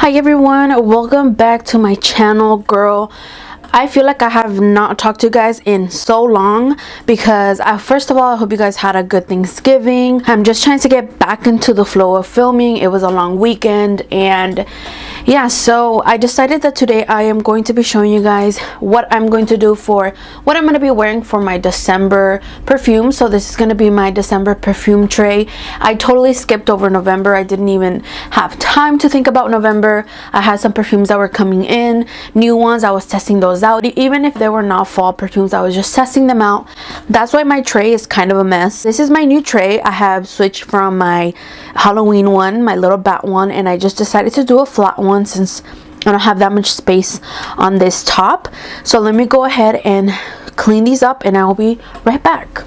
Hi everyone, welcome back to my channel. Girl, I feel like I have not talked to you guys in so long because first of all, I hope you guys had a good Thanksgiving. I'm just trying to get back into the flow of filming. It was a long weekend, and yeah, so I decided that today I am going to be showing you guys what I'm going to do for what I'm going to be wearing for my December perfume. So this is going to be my December perfume tray. I totally skipped over November. I didn't even have time to think about November. I had some perfumes that were coming in, new ones. I was testing those out. Even if they were not fall perfumes, I was just testing them out. That's why my tray is kind of a mess. This is my new tray. I have switched from my Halloween one, my little bat one, and I just decided to do a flat one since I don't have that much space on this top. So let me go ahead and clean these up and I'll be right back.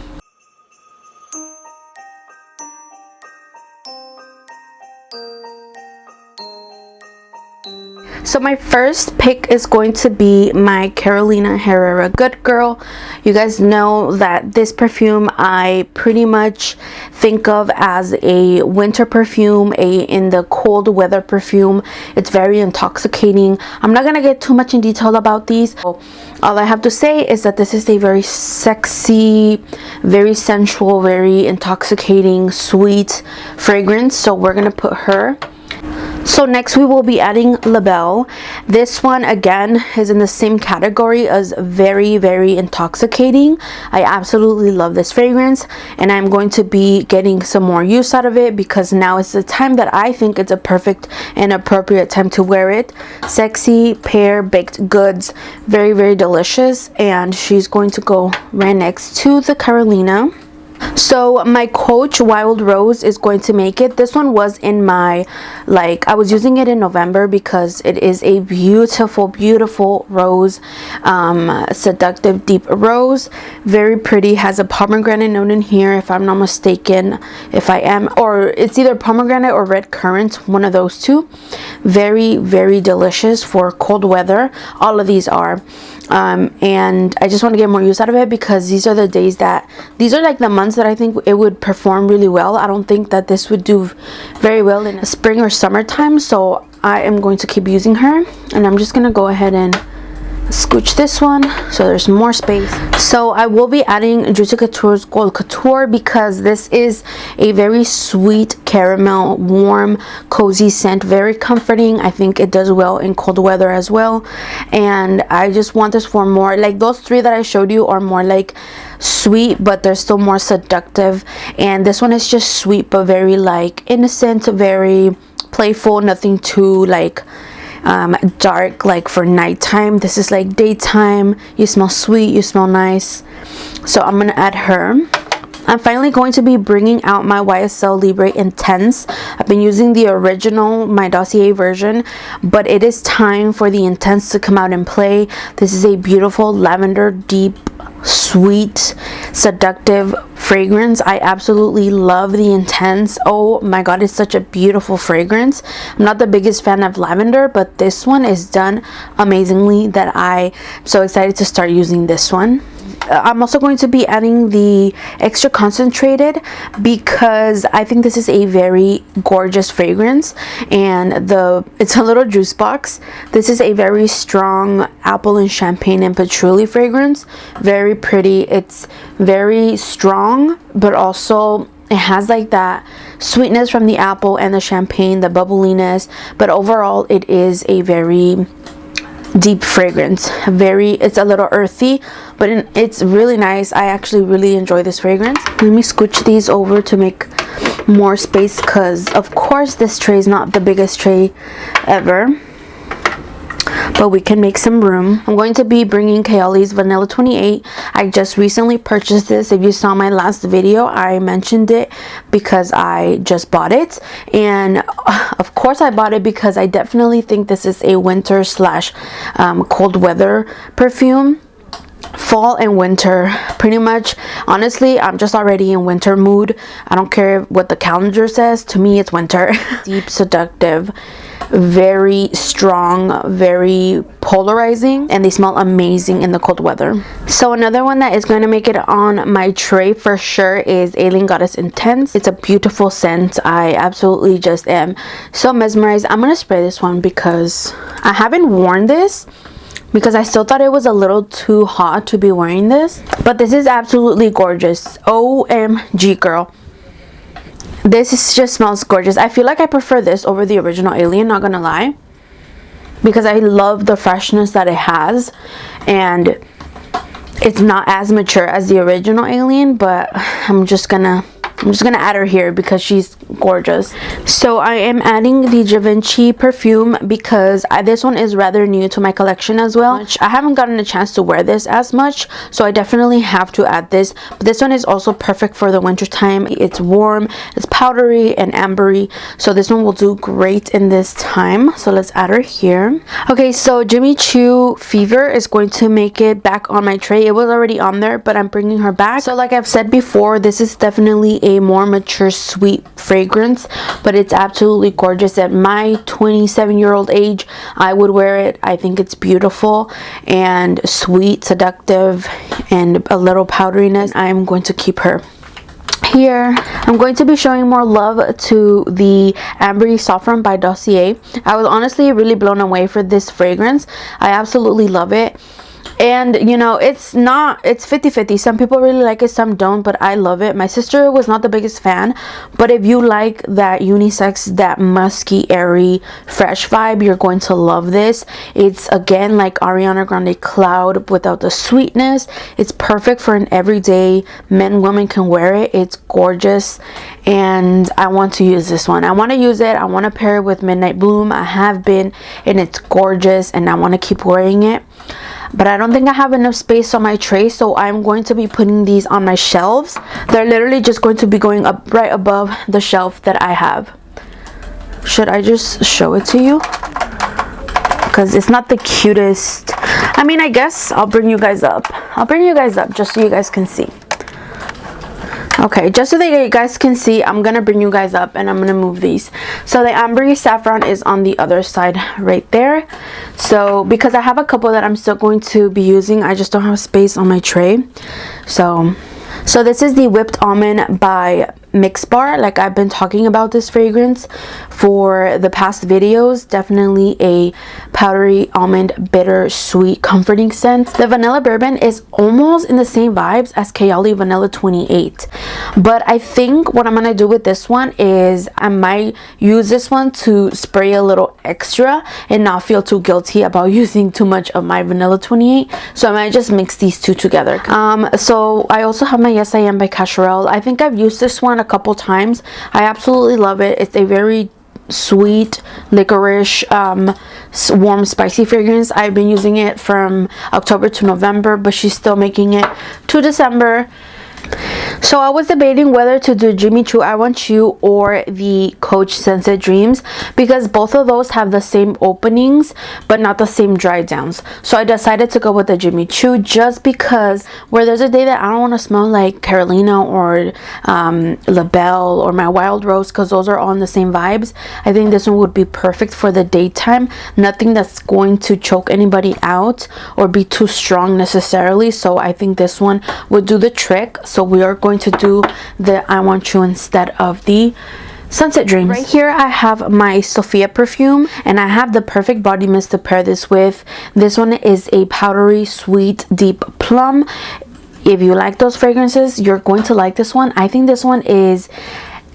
So my first pick is going to be my Carolina Herrera Good Girl. You guys know that this perfume I pretty much think of as a winter perfume, in the cold weather perfume. It's very intoxicating. I'm not gonna get too much in detail about these. All I have to say is that this is a very sexy, very sensual, very intoxicating, sweet fragrance. So we're gonna put her. So next we will be adding La Belle. This one again is in the same category as very, very intoxicating. I absolutely love this fragrance, and I'm going to be getting some more use out of it because now is the time that I think it's a perfect and appropriate time to wear it. Sexy, pear baked goods, very, very delicious, and she's going to go right next to the Carolina. So my Coach Wild Rose is going to make it. This one was in my, I was using it in November because it is a beautiful, beautiful rose, seductive deep rose, very pretty. Has a pomegranate note in here if I'm not mistaken. If I am, or it's either pomegranate or red currant, one of those two. Very, very delicious for cold weather. All of these are. And I just want to get more use out of it because these are the days that, these are like the months that I think it would perform really well. I don't think that this would do very well in spring or summertime, so I am going to keep using her, and I'm just gonna go ahead and scooch this one so there's more space. So I will be adding Juicy Couture's Gold Couture because this is a very sweet caramel, warm, cozy scent, very comforting. I think it does well in cold weather as well, and I just want this for more, like those three that I showed you are more like sweet, but they're still more seductive, and this one is just sweet but very like innocent, very playful, nothing too like dark like for nighttime. This is like daytime. You smell sweet, you smell nice. So I'm gonna add her. I'm finally going to be bringing out my YSL Libre Intense. I've been using the original, my Dossier version, but it is time for the Intense to come out and play. This is a beautiful lavender, deep, sweet, seductive fragrance. I absolutely love the Intense. Oh my god, it's such a beautiful fragrance. I'm not the biggest fan of lavender, but this one is done amazingly that I'm so excited to start using this one. I'm also going to be adding the extra concentrated because I think this is a very gorgeous fragrance, and it's a little juice box. This is a very strong apple and champagne and patchouli fragrance. Very pretty. It's very strong, but also it has like that sweetness from the apple and the champagne, the bubbliness, but overall it is a very deep fragrance. It's a little earthy, but it's really nice. I actually really enjoy this fragrance. Let me scooch these over to make more space because of course this tray is not the biggest tray ever, but we can make some room. I'm going to be bringing Kayali's Vanilla 28. I just recently purchased this. If you saw my last video, I mentioned it because I just bought it, and of course I bought it because I definitely think this is a winter slash cold weather perfume. fall and winter pretty much. Honestly, I'm just already in winter mood. I don't care what the calendar says. To me, it's winter. Deep, seductive, very strong, very polarizing, and they smell amazing in the cold weather. So another one that is going to make it on my tray for sure is Alien Goddess Intense. It's a beautiful scent. I absolutely just am so mesmerized. I'm gonna spray this one because I haven't worn this, because I still thought it was a little too hot to be wearing this. But this is absolutely gorgeous. OMG, girl. Just smells gorgeous. I feel like I prefer this over the original Alien, not gonna lie, because I love the freshness that it has, and it's not as mature as the original Alien, but I'm just gonna add her here because she's gorgeous. So I am adding the Givenchy perfume because this one is rather new to my collection as well. I haven't gotten a chance to wear this as much, so I definitely have to add this. But this one is also perfect for the winter time. It's warm, it's powdery and ambery, so this one will do great in this time. So let's add her here. Okay, so Jimmy Choo Fever is going to make it back on my tray. It was already on there, but I'm bringing her back. So like I've said before, this is definitely a more mature sweet fragrance, but it's absolutely gorgeous. At my 27-year-old age, I would wear it. I think it's beautiful and sweet, seductive, and a little powderiness. I'm going to keep her here. I'm going to be showing more love to the Ambery Saffron by Dossier. I was honestly really blown away for this fragrance. I absolutely love it. And you know, it's 50-50. Some people really like it, some don't, but I love it. My sister was not the biggest fan, but if you like that unisex, that musky, airy, fresh vibe, you're going to love this. It's again like Ariana Grande Cloud without the sweetness. It's perfect for an everyday men, women can wear it. It's gorgeous, and I want to use this one. I want to use it. I want to pair it with Midnight Bloom. I have been, and it's gorgeous, and I want to keep wearing it. But I don't think I have enough space on my tray, so I'm going to be putting these on my shelves. They're literally just going to be going up right above the shelf that I have. Should I just show it to you? Because it's not the cutest. I mean, I guess I'll bring you guys up. I'll bring you guys up just so you guys can see. Okay, just so that you guys can see, I'm gonna bring you guys up and I'm gonna move these. So the Ambery Saffron is on the other side right there. So because I have a couple that I'm still going to be using, I just don't have space on my tray. So this is the Whipped Almond by Mix Bar. Like I've been talking about this fragrance for the past videos. Definitely a powdery almond, bitter, sweet, comforting scent. The vanilla bourbon is almost in the same vibes as Kayali Vanilla 28, but I think what I'm gonna do with this one is I might use this one to spray a little extra and not feel too guilty about using too much of my Vanilla 28. So I might just mix these two together. So I also have my Yes I Am by Cacharel. I think I've used this one a couple times. I absolutely love it. It's a very sweet licorice warm spicy fragrance. I've been using it from October to November, but she's still making it to December. So I was debating whether to do Jimmy Choo I Want You or the Coach Sunset Dreams, because both of those have the same openings but not the same dry downs. So I decided to go with the Jimmy Choo, just because where there's a day that I don't want to smell like Carolina or La Belle or my Wild Rose, because those are all in the same vibes, I think this one would be perfect for the daytime. Nothing that's going to choke anybody out or be too strong necessarily. So I think this one would do the trick. So we are going to do the I Want You instead of the Sunset Dreams. Right here I have my Sophia perfume, and I have the perfect body mist to pair this with. This one is a powdery, sweet, deep plum. If you like those fragrances, you're going to like this one. I think this one is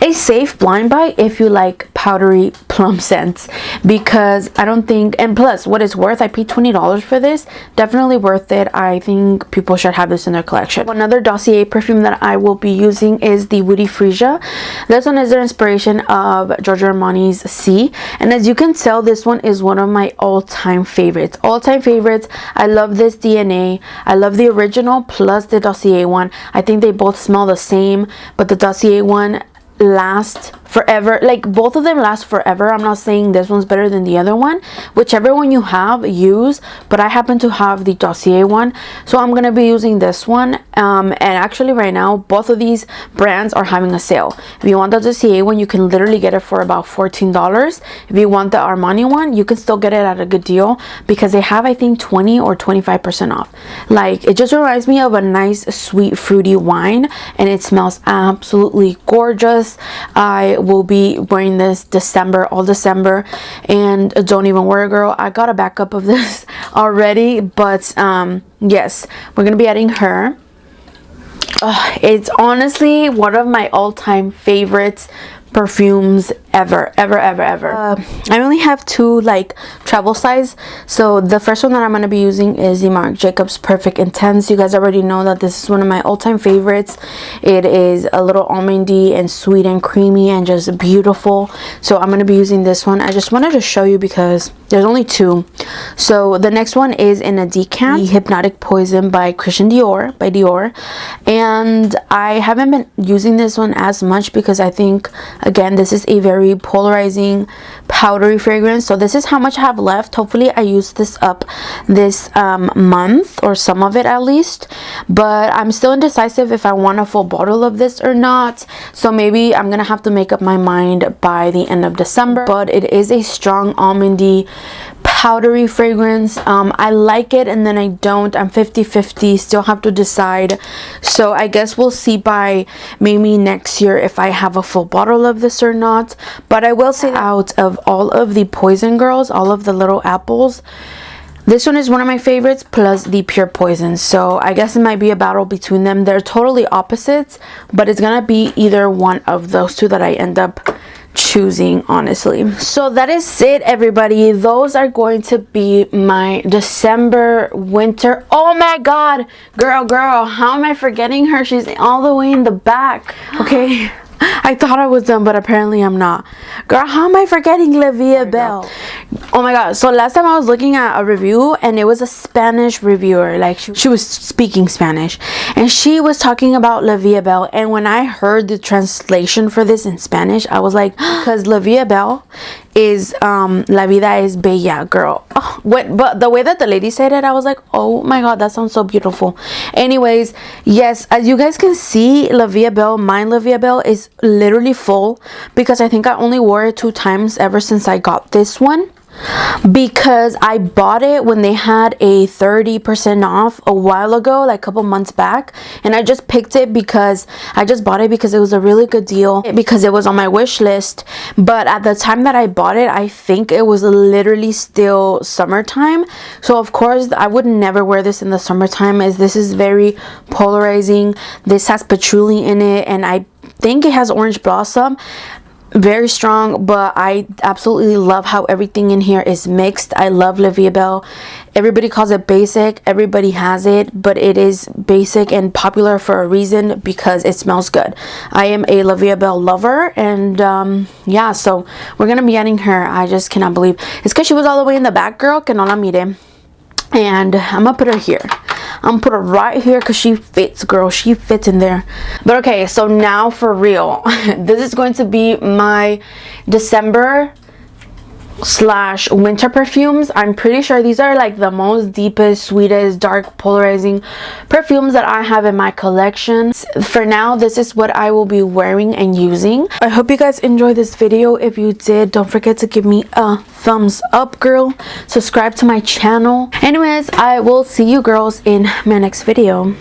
a safe blind buy if you like powdery plum scents, because I don't think, and plus what it's worth, I paid $20 for this. Definitely worth it. I think people should have this in their collection. Another Dossier perfume that I will be using is the Woody FREESIA. This one is the inspiration of Giorgio Armani's C, and as you can tell, this one is one of my all-time favorites. I love this DNA. I love the original plus the Dossier one. I think they both smell the same, but the Dossier one lasts forever. Like both of them last forever. I'm not saying this one's better than the other one. Whichever one you have, use. But I happen to have the Dossier one, so I'm gonna be using this one. And actually right now both of these brands are having a sale. If you want the Dossier one, you can literally get it for about $14. If you want the Armani one, you can still get it at a good deal because they have, I think, 20 or 25% off. Like, it just reminds me of a nice sweet fruity wine, and it smells absolutely gorgeous. I will be wearing this December, all December, and don't even worry, girl, I got a backup of this already. But yes, we're gonna be adding her. It's honestly one of my all-time favorites perfumes ever. I only have two like travel size, so the first one that I'm going to be using is the Marc Jacobs Perfect Intense. You guys already know that this is one of my all-time favorites. It is a little almondy and sweet and creamy and just beautiful, so I'm going to be using this one. I just wanted to show you because there's only two. So the next one is in a decant, the Hypnotic Poison by Dior, and I haven't been using this one as much because I think, again, this is a very polarizing powdery fragrance. So this is how much I have left. Hopefully I use this up this month, or some of it at least, but I'm still indecisive if I want a full bottle of this or not, so maybe I'm gonna have to make up my mind by the end of December. But it is a strong almondy powdery fragrance. I like it and then I don't. I'm 50-50, still have to decide. So I guess we'll see by maybe next year if I have a full bottle of this or not. But I will say, out of all of the Poison Girls, all of the little apples, this one is one of my favorites, plus the Pure Poison. So I guess it might be a battle between them. They're totally opposites, but it's gonna be either one of those two that I end up choosing, honestly. So that is it, everybody. Those are going to be my December winter. Oh my god, girl, how am I forgetting her? She's all the way in the back. Okay, I thought I was done, but apparently I'm not. Girl, how am I forgetting La Vie Belle? Oh my god. So last time I was looking at a review and it was a Spanish reviewer. Like she was speaking Spanish and she was talking about La Vie Belle, and when I heard the translation for this in Spanish, I was like, because La Vie Belle is La Vida es Bella, girl. Oh, but the way that the lady said it, I was like, oh my god, that sounds so beautiful. Anyways, yes, as you guys can see, La Vie Belle, mine La Vie Belle, is literally full because I think I only wore it 2 times ever since I got this one, because I bought it when they had a 30% off a while ago, like a couple months back, and I just picked it because I just bought it because it was a really good deal, because it was on my wish list. But at the time that I bought it, I think it was literally still summertime, so of course I would never wear this in the summertime, as this is very polarizing. This has patchouli in it, and I think it has orange blossom. Very strong, but I absolutely love how everything in here is mixed. I love La Vie Belle. Everybody calls it basic, everybody has it, but it is basic and popular for a reason, because it smells good. I am a La Vie Belle lover, and yeah, so we're gonna be adding her. I just cannot believe it's because she was all the way in the back, girl, que no la mire. And I'm gonna put her here. I'm gonna put her right here because she fits, girl. She fits in there. But okay, so now for real, this is going to be my December / winter perfumes. I'm pretty sure these are like the most deepest, sweetest, dark, polarizing perfumes that I have in my collection. For now, this is what I will be wearing and using. I hope you guys enjoyed this video. If you did, don't forget to give me a thumbs up, girl. Subscribe to my channel. Anyways, I will see you girls in my next video.